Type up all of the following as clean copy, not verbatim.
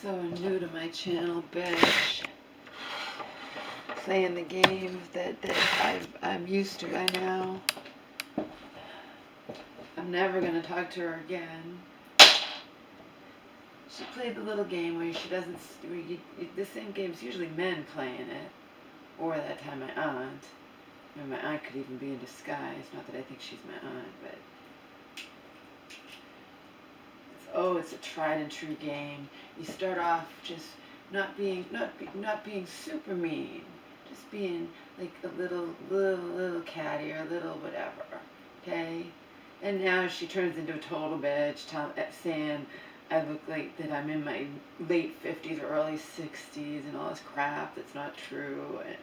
so new to my channel, bitch. Playing the game that I'm used to by now. I'm never gonna talk to her again. She played the little game where she doesn't. The same game's usually men playing it, or that time my aunt. I mean, my aunt could even be in disguise. Not that I think she's my aunt, but it's a tried and true game. You start off just not being super mean, just being like a little catty or a little whatever, okay? And now she turns into a total bitch, saying I look like that I'm in my late 50s or early 60s and all this crap that's not true, and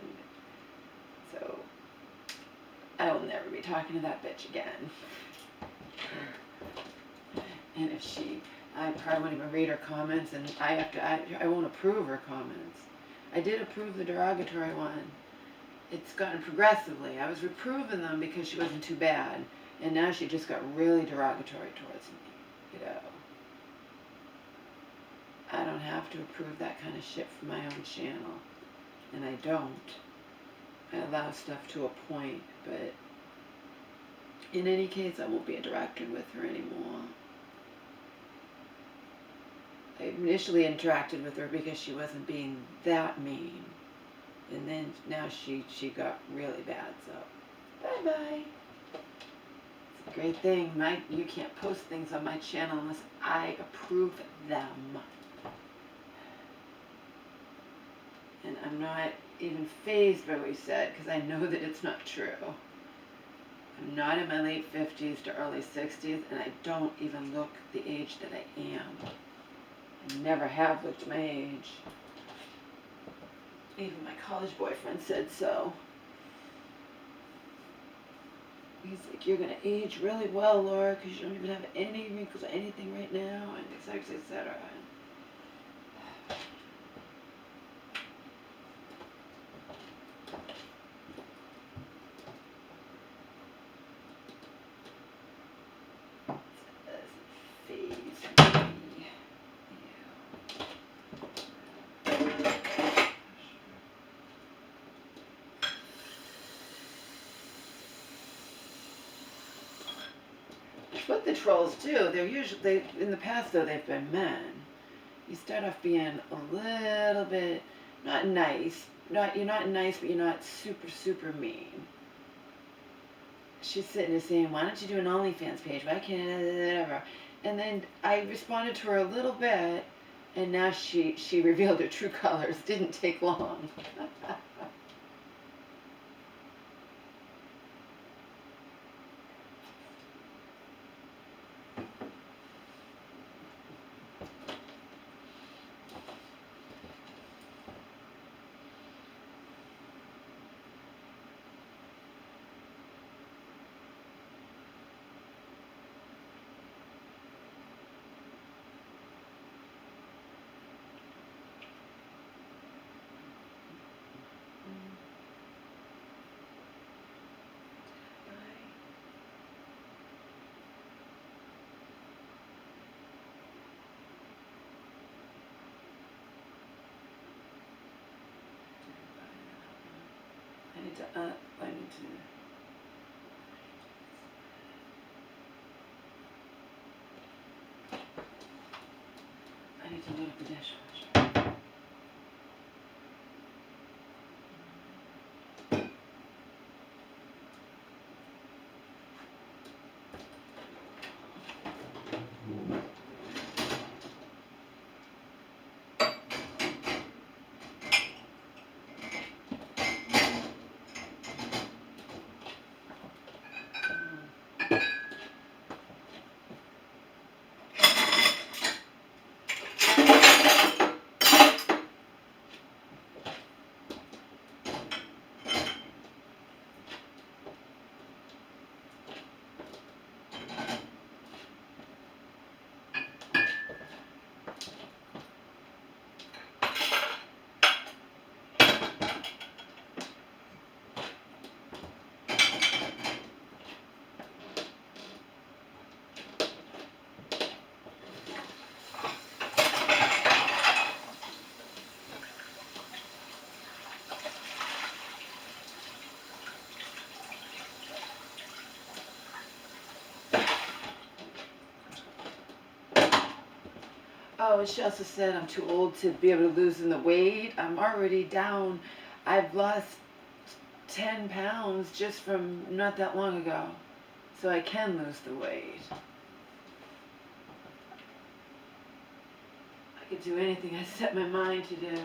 so I will never be talking to that bitch again. And if I probably won't even read her comments, and I won't approve her comments. I did approve the derogatory one. It's gotten progressively. I was reproving them because she wasn't too bad, and now she just got really derogatory towards me, you know. I don't have to approve that kind of shit for my own channel, and I don't. I allow stuff to a point, but in any case, I won't be interacting with her anymore. I initially interacted with her because she wasn't being that mean, and then now she got really bad, so bye-bye. It's a great thing. You can't post things on my channel unless I approve them. And I'm not even fazed by what you said, because I know that it's not true. I'm not in my late 50s to early 60s, and I don't even look the age that I am. I never have looked my age. Even my college boyfriend said so. He's like, you're going to age really well, Laura, because you don't even have any wrinkles or anything right now, and et cetera, et cetera. What the trolls do, in the past though, they've been men. You start off being a little bit, not nice, you're not nice, but you're not super mean. She's sitting there saying, why don't you do an OnlyFans page? Why can't whatever? And then I responded to her a little bit, and now she revealed her true colors. Didn't take long. I need to load up the dishwasher. oh, she also said I'm too old to be able to lose in the weight. I'm already down. I've lost 10 pounds just from not that long ago. So I can lose the weight. I could do anything I set my mind to do.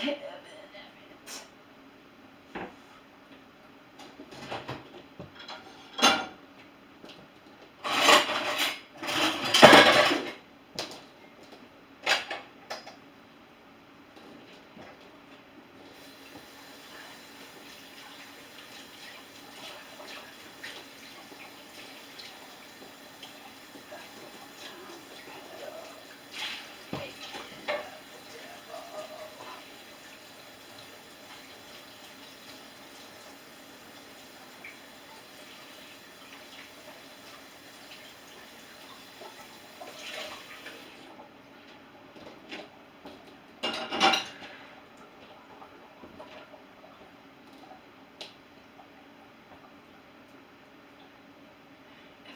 Kevin.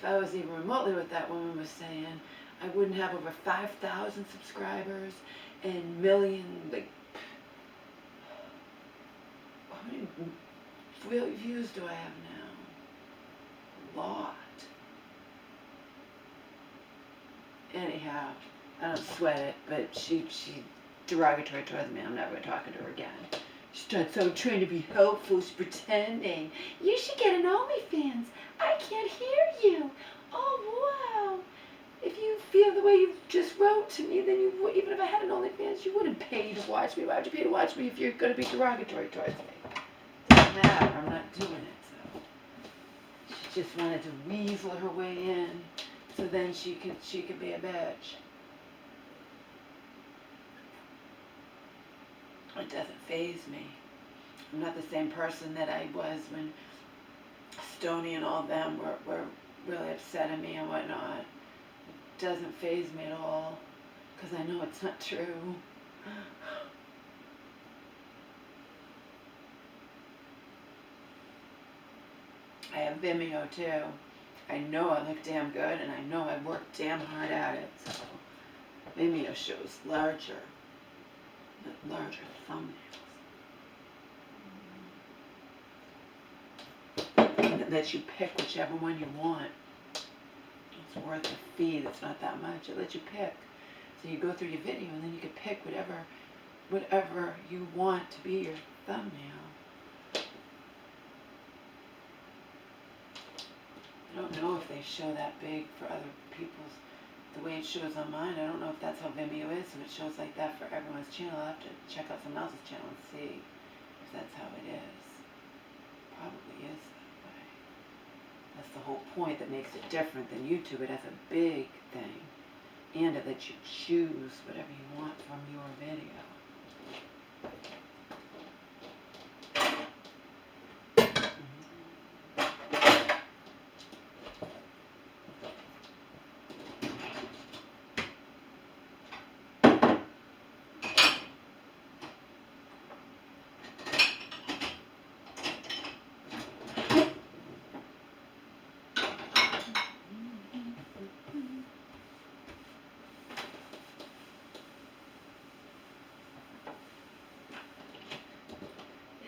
If I was even remotely what that woman was saying, I wouldn't have over 5,000 subscribers and million, like, how many views do I have now? A lot. Anyhow, I don't sweat it, but she derogatory towards me. I'm never talking to her again. She starts trying to be helpful. She's pretending. You should get an OnlyFans. I can't hear you. Oh, wow. If you feel the way you just wrote to me, then you would, even if I had an OnlyFans, you wouldn't pay to watch me. Why would you pay to watch me if you're going to be derogatory towards me? Doesn't matter. I'm not doing it. So she just wanted to weasel her way in, so then she could be a bitch. It doesn't faze me. I'm not the same person that I was when Stoney and all them were really upset at me and whatnot. It doesn't faze me at all, because I know it's not true. I have Vimeo too. I know I look damn good, and I know I work damn hard at it. So Vimeo shows larger thumbnails. And it lets you pick whichever one you want. It's worth the fee. That's not that much. It lets you pick. So you go through your video, and then you can pick whatever you want to be your thumbnail. I don't know if they show that big for other people's, the way it shows on mine. I don't know if that's how Vimeo is, so it shows like that for everyone's channel. I'll have to check out someone else's channel and see if that's how it is. Probably is that way. That's the whole point that makes it different than YouTube. It has a big thing, and it lets you choose whatever you want from your video.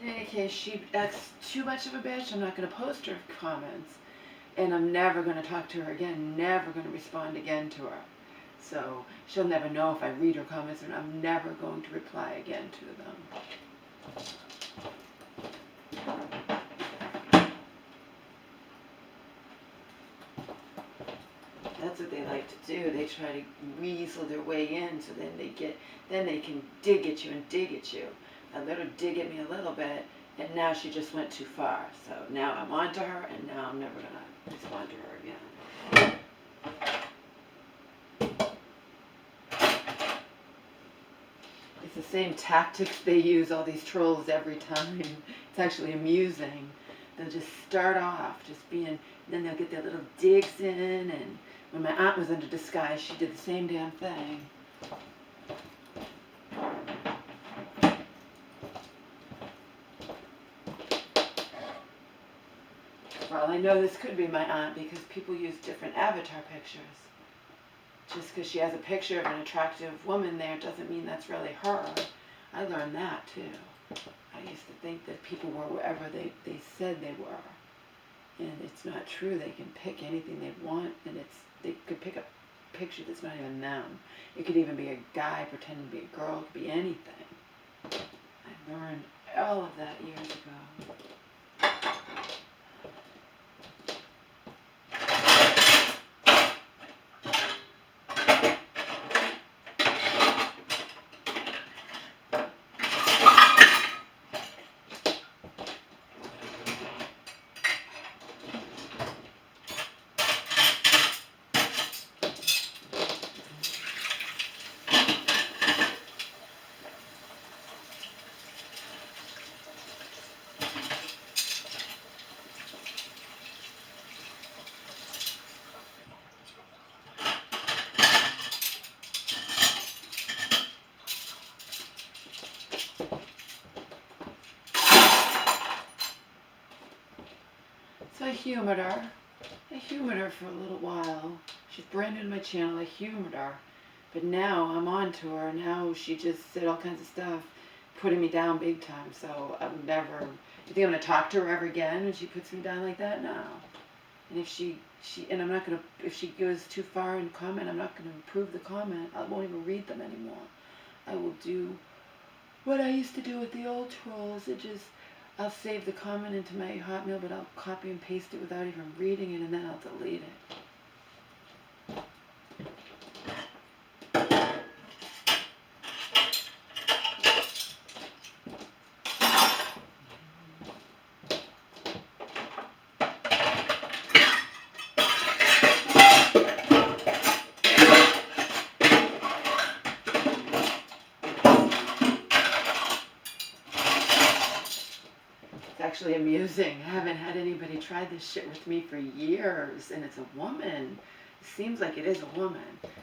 In any case, she acts too much of a bitch. I'm not going to post her comments, and I'm never going to talk to her again, never going to respond again to her. So she'll never know if I read her comments, and I'm never going to reply again to them. That's what they like to do. They try to weasel their way in, so then they can dig at you and dig at you. I let her dig at me a little bit, and now she just went too far. So now I'm on to her, and now I'm never going to respond to her again. It's the same tactics they use, all these trolls, every time. It's actually amusing. They'll just start off just being, then they'll get their little digs in, and when my aunt was under disguise, she did the same damn thing. Well, I know this could be my aunt because people use different avatar pictures. Just because she has a picture of an attractive woman there doesn't mean that's really her. I learned that too. I used to think that people were wherever they said they were. And it's not true. They can pick anything they want, and they could pick a picture that's not even them. It could even be a guy pretending to be a girl. It could be anything. learned all of that years ago. So I humored her. I humored her for a little while. She's brand new to my channel. I humored her. But now I'm on to her. Now she just said all kinds of stuff, putting me down big time. So I'm never... You think I'm going to talk to her ever again when she puts me down like that? No. And if and I'm not going to... If she goes too far in comment, I'm not going to approve the comment. I won't even read them anymore. I will do what I used to do with the old trolls. I'll save the comment into my Hotmail, but I'll copy and paste it without even reading it, and then I'll delete it. Actually amusing. I haven't had anybody try this shit with me for years, and it's a woman. It seems like it is a woman.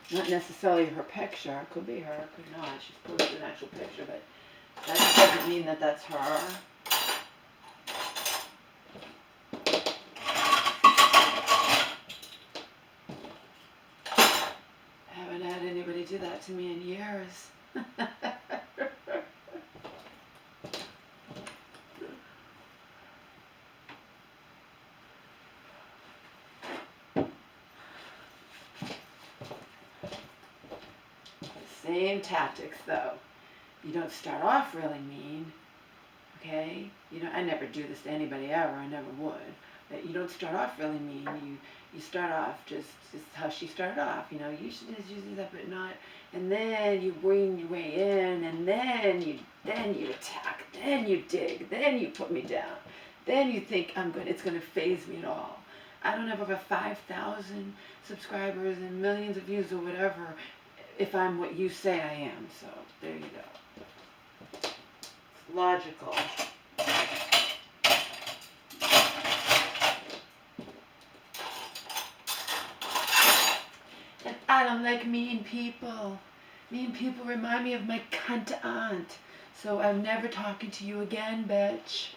Not necessarily her picture. It could be her, it could not. She's posted an actual picture, but that doesn't mean that that's her. I haven't had anybody do that to me in years. Same tactics though. You don't start off really mean, okay? I never do this to anybody ever. I never would. But you don't start off really mean. You start off just how she started off. You should just use that, but not. And then you bring your way in, and then you attack, then you dig, then you put me down, then you think it's gonna phase me at all. I don't have over 5,000 subscribers and millions of views or whatever if I'm what you say I am. So there you go. It's logical. And I don't like mean people. Mean people remind me of my cunt aunt. So I'm never talking to you again, bitch.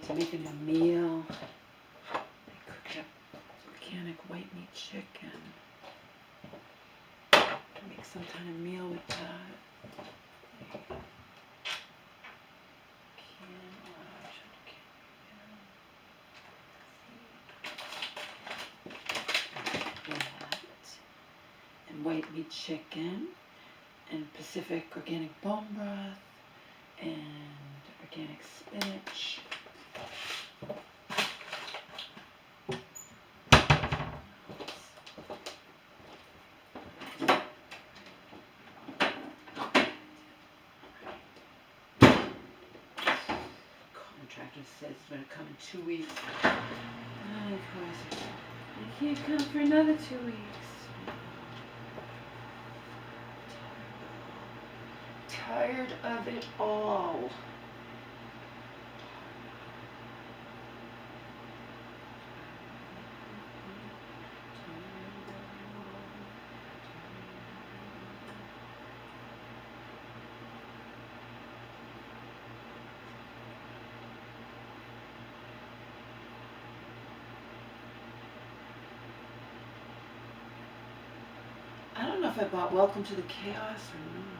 to making a meal. I cooked up organic white meat chicken. Make some kind of meal with that. And white meat chicken, and Pacific organic bone broth, and organic spinach. Contractor says it's going to come in 2 weeks. And of course, it can't come for another 2 weeks. Tired of it all. I don't know if I bought Welcome to the Chaos or not.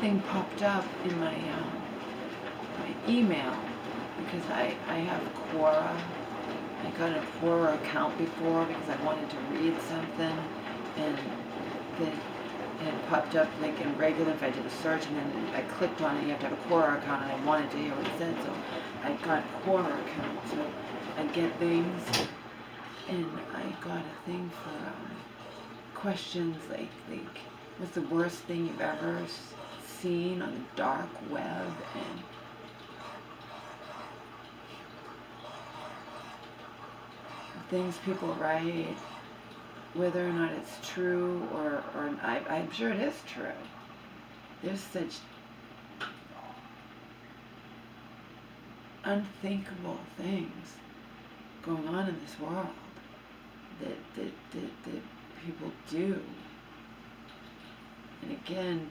Thing popped up in my email because I have Quora. I got a Quora account before because I wanted to read something, and then it popped up like in regular. If I did a search and then I clicked on it, you have to have a Quora account, and I wanted to hear what it said, so I got a Quora account. So I get things, and I got a thing for questions like what's the worst thing you've ever seen on the dark web, and things people write, whether or not it's true or I'm sure it is true. There's such unthinkable things going on in this world that people do. And again,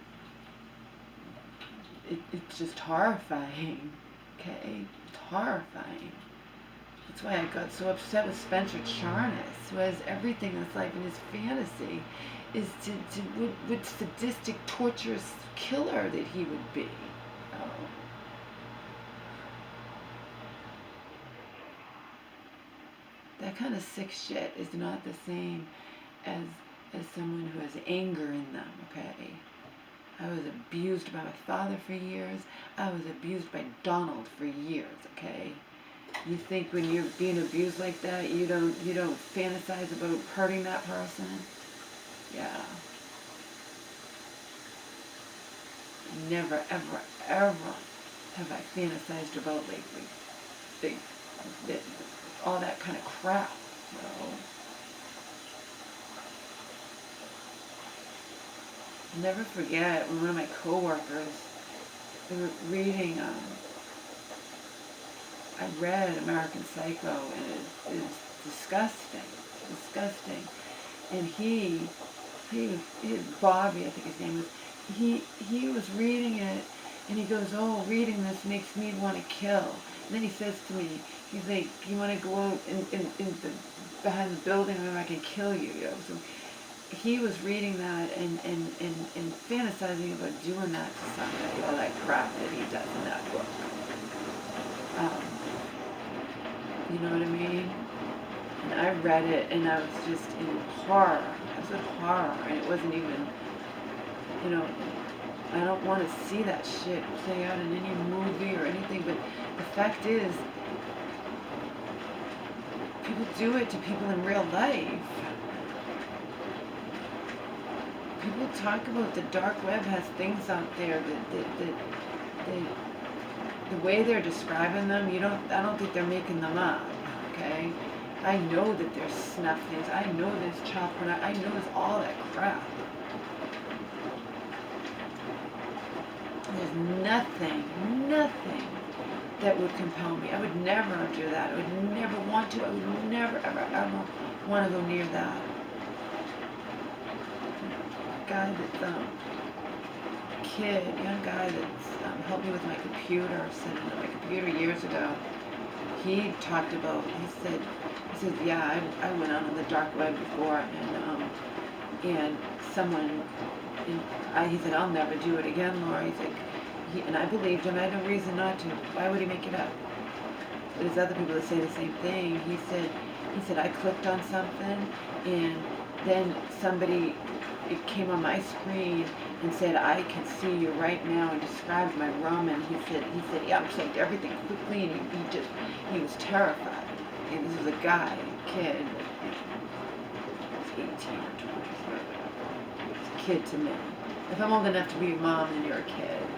it's just horrifying, okay? It's horrifying. That's why I got so upset with Spencer Charnas, who has everything in his life, and his fantasy is what sadistic, torturous killer that he would be. Oh. That kind of sick shit is not the same as someone who has anger in them, okay? I was abused by my father for years. I was abused by Donald for years, okay? You think when you're being abused like that, you don't fantasize about hurting that person? Yeah. Never, ever, ever have I fantasized about like all that kind of crap, bro. I'll never forget when one of my coworkers, they were reading, I read American Psycho, and it is disgusting, disgusting. And he Bobby, I think his name was, he was reading it, and he goes, oh, reading this makes me want to kill. And then he says to me, he's like, you want to go out behind the building where I can kill you, So he was reading that and fantasizing about doing that to somebody, all that crap that he does in that book. You know what I mean? And I read it, and I was just in horror. I was in horror, and it wasn't even, I don't want to see that shit play out in any movie or anything, but the fact is, people do it to people in real life. People talk about the dark web has things out there that the way they're describing them, I don't think they're making them up, okay? I know that there's snuff things. I know there's child pornography. I know there's all that crap. There's nothing that would compel me. I would never do that. I would never want to. I would never, ever want to go near that. Guy that's young guy that's helped me with my computer, sitting on my computer years ago. He talked about. He said, yeah, I went out on the dark web before, and someone, he said, I'll never do it again, Laura. He's like, and I believed him. I had no reason not to. Why would he make it up? But there's other people that say the same thing. He said, I clicked on something, and then it came on my screen and said, I can see you right now, and described my room, and he said, yeah, I checked everything quickly, and he was terrified. And this was a guy, a kid, he was 18 or 20, whatever. He was a kid to me. If I'm old enough to be your mom, then you're a kid.